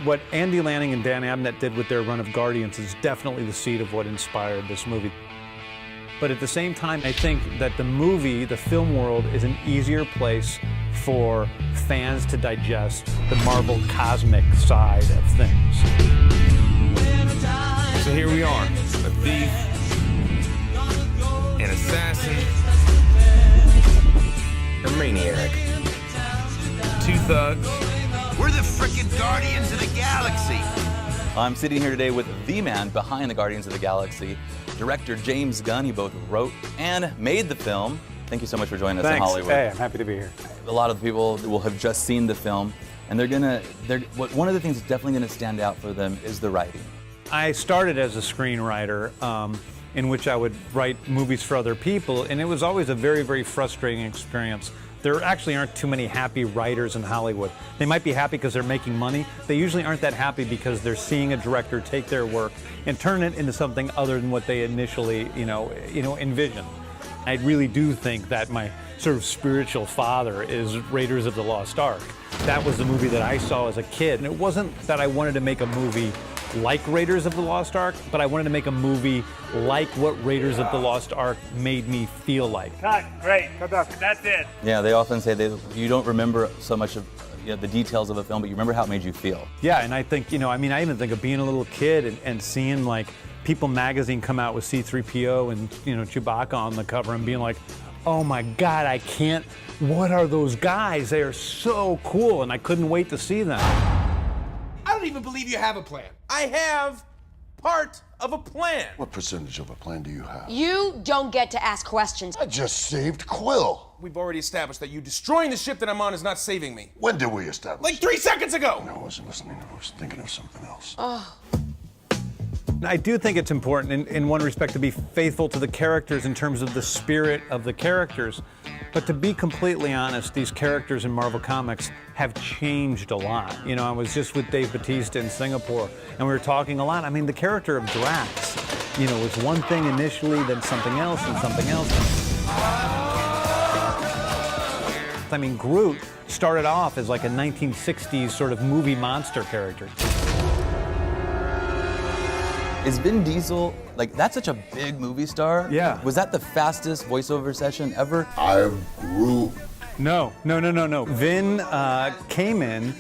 what Andy Lanning and Dan Abnett did with their run of Guardians is definitely the seed of what inspired this movie. But at the same time, I think that the movie, the film world, is an easier place for fans to digest the Marvel cosmic side of things. So here we are, a thief, an assassin, a maniac, two thugs. We're the frickin' Guardians of the Galaxy. I'm sitting here today with the man behind the Guardians of the Galaxy, director James Gunn. He both wrote and made the film. Thank you so much for joining us in Hollywood. Hey, I'm happy to be here. A lot of people will have just seen the film, and one of the things that's definitely gonna stand out for them is the writing. I started as a screenwriter in which I would write movies for other people, and it was always a very, very frustrating experience. There actually aren't too many happy writers in Hollywood. They might be happy because they're making money. They usually aren't that happy because they're seeing a director take their work and turn it into something other than what they initially, envisioned. I really do think that my sort of spiritual father is Raiders of the Lost Ark. That was the movie that I saw as a kid, and it wasn't that I wanted to make a movie like Raiders of the Lost Ark, but I wanted to make a movie like what Raiders of the Lost Ark made me feel like. Cut, great, that's it. Yeah, they often say you don't remember so much of the details of a film, but you remember how it made you feel. Yeah, and I think, I even think of being a little kid and seeing like People magazine come out with C-3PO and, Chewbacca on the cover and being like, oh my God, what are those guys? They are so cool, and I couldn't wait to see them. I don't even believe you have a plan. I have part of a plan. What percentage of a plan do you have? You don't get to ask questions. I just saved Quill. We've already established that you destroying the ship that I'm on is not saving me. When did we establish? Like 3 seconds ago. No, I wasn't listening. I was thinking of something else. I do think it's important in one respect to be faithful to the characters in terms of the spirit of the characters. But to be completely honest, these characters in Marvel Comics have changed a lot. I was just with Dave Bautista in Singapore, and we were talking a lot. I mean, the character of Drax, was one thing initially, then something else, and something else. I mean, Groot started off as like a 1960s sort of movie monster character. Is Vin Diesel, that's such a big movie star? Yeah. Was that the fastest voiceover session ever? I'm Groot. No. Vin came in.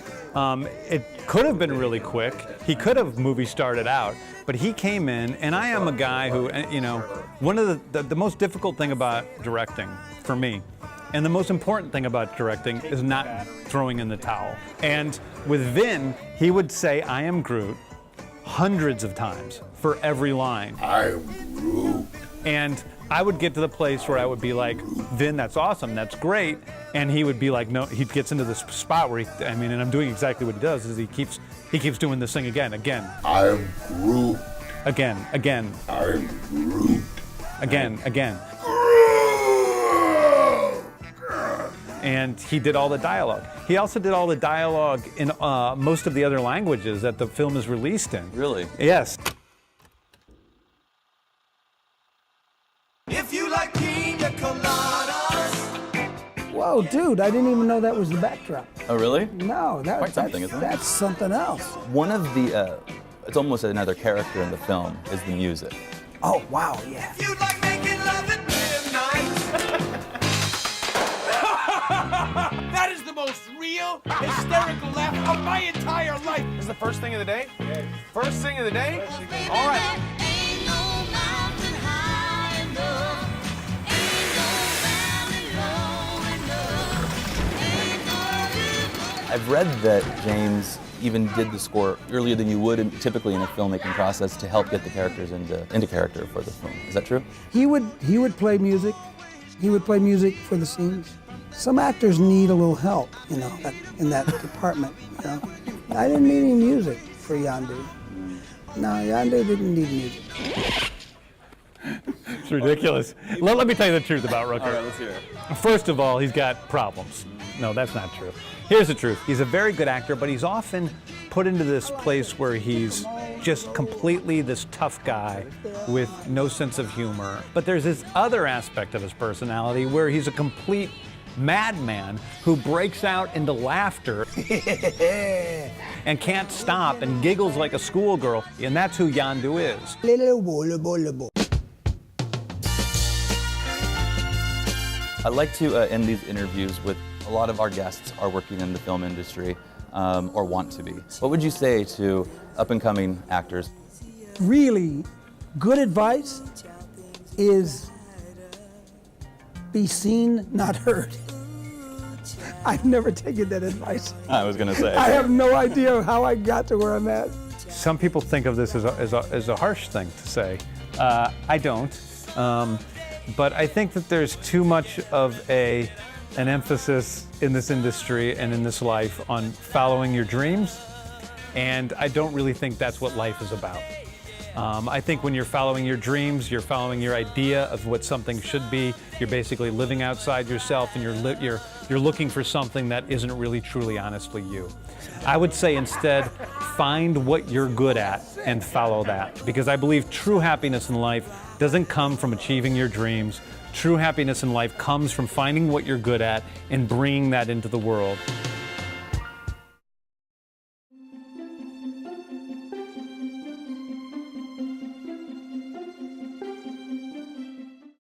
It could have been really quick. He could have movie started out, but he came in, and I am a guy who, one of the most difficult thing about directing for me, and the most important thing about directing is not throwing in the towel. And with Vin, he would say, I am Groot, hundreds of times for every line. I'm Groot. And I would get to the place where I would be like, Vin, that's awesome, that's great. And he would be like, no, he gets into this spot where and I'm doing exactly what he does, is he keeps doing this thing again. I'm Groot. Again. I'm Groot. Again. And he did all the dialogue. He also did all the dialogue in most of the other languages that the film is released in. Really? Yes. If you like pina coladas. Whoa, dude, I didn't even know that was the backdrop. Oh, really? No, Quite something, isn't it? That's something else. One of the, it's almost another character in the film, is the music. Oh, wow, yeah. If you like making love at midnight. That is the most real, hysterical laugh of my entire life. This is the first thing of the day? First thing of the day? All right. I've read that James even did the score earlier than you would typically in a filmmaking process to help get the characters into character for the film. Is that true? He would play music. He would play music for the scenes. Some actors need a little help, in that department. I didn't need any music for Yondu. No, Yondu didn't need music. It's ridiculous. Let me tell you the truth about Rooker. All right, let's hear it. First of all, he's got problems. No, that's not true. Here's the truth. He's a very good actor, but he's often put into this place where he's just completely this tough guy with no sense of humor. But there's this other aspect of his personality where he's a complete madman who breaks out into laughter. and can't stop and giggles like a schoolgirl, and that's who Yondu is. I like to end these interviews with a lot of our guests are working in the film industry or want to be. What would you say to up-and-coming actors? Really good advice is be seen, not heard. I've never taken that advice. I was going to say. I have no idea how I got to where I'm at. Some people think of this as a harsh thing to say. I don't. But I think that there's too much of an emphasis in this industry and in this life on following your dreams, and I don't really think that's what life is about. I think when you're following your dreams, you're following your idea of what something should be. You're basically living outside yourself, and you're looking for something that isn't really truly honestly you. I would say instead, find what you're good at and follow that, because I believe true happiness in life doesn't come from achieving your dreams. True happiness in life comes from finding what you're good at and bringing that into the world.